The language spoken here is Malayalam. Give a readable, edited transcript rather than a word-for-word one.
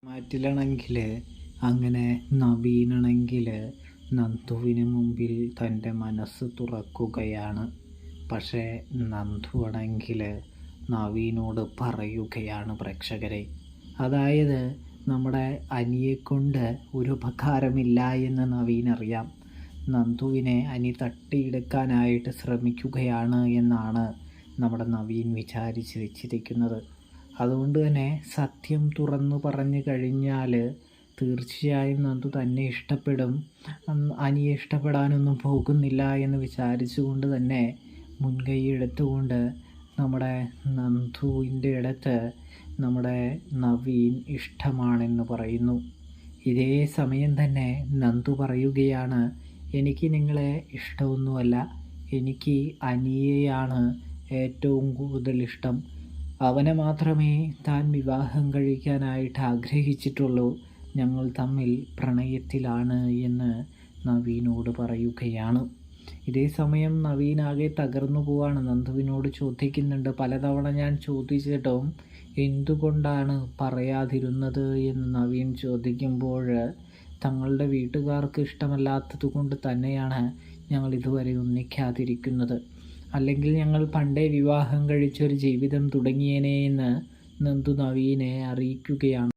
മാറ്റിലാണെങ്കിൽ അങ്ങനെ നവീനാണെങ്കിൽ നന്ദുവിന് മുമ്പിൽ തൻ്റെ മനസ്സ് തുറക്കുകയാണ്. പക്ഷേ നന്ദു ആണെങ്കിൽ നവീനോട് പറയുകയാണ് പ്രേക്ഷകരെ. അതായത് നമ്മുടെ അനിയെക്കൊണ്ട് ഒരു ഉപകാരമില്ല എന്ന് നവീനറിയാം. നന്ദുവിനെ അനി തട്ടിയെടുക്കാനായിട്ട് ശ്രമിക്കുകയാണ് എന്നാണ് നമ്മുടെ നവീൻ വിചാരിച്ച് വെച്ചിരിക്കുന്നത്. അതുകൊണ്ട് തന്നെ സത്യം തുറന്നു പറഞ്ഞു കഴിഞ്ഞാൽ തീർച്ചയായും നന്ദു തന്നെ ഇഷ്ടപ്പെടും. അനിയെ ഇഷ്ടപ്പെടാനൊന്നും പോകുന്നില്ല എന്ന് വിചാരിച്ചുകൊണ്ട് തന്നെ മുൻകൈ എടുത്തുകൊണ്ട് നമ്മുടെ നന്ദുവിൻ്റെ അടുത്ത് നമ്മുടെ നവീൻ ഇഷ്ടമാണെന്ന് പറയുന്നു. ഇതേ സമയം തന്നെ നന്ദു പറയുകയാണ്, എനിക്ക് നിങ്ങളെ ഇഷ്ടമൊന്നുമല്ല, എനിക്ക് അനിയെയാണ് ഏറ്റവും കൂടുതൽ ഇഷ്ടം. അവനെ മാത്രമേ താൻ വിവാഹം കഴിക്കാനായിട്ട് ആഗ്രഹിച്ചിട്ടുള്ളൂ. ഞങ്ങൾ തമ്മിൽ പ്രണയത്തിലാണ് എന്ന് നവീനോട് പറയുകയാണ്. ഇതേ സമയം നവീനാകെ തകർന്നു പോവാണ്. നന്ദുവിനോട് ചോദിക്കുന്നുണ്ട്, പലതവണ ഞാൻ ചോദിച്ചിട്ടും എന്തുകൊണ്ടാണ് പറയാതിരുന്നത് എന്ന് നവീൻ ചോദിക്കുമ്പോൾ, തങ്ങളുടെ വീട്ടുകാർക്ക് ഇഷ്ടമല്ലാത്തത് കൊണ്ട് തന്നെയാണ് ഞങ്ങൾ ഇതുവരെ ഒന്നിക്കാതിരിക്കുന്നത്. അല്ലെങ്കിൽ ഞങ്ങൾ പണ്ടേ വിവാഹം കഴിച്ചൊരു ജീവിതം തുടങ്ങിയേനെ എന്ന് നന്ദു നവീനെ അറിയിക്കുകയാണ്.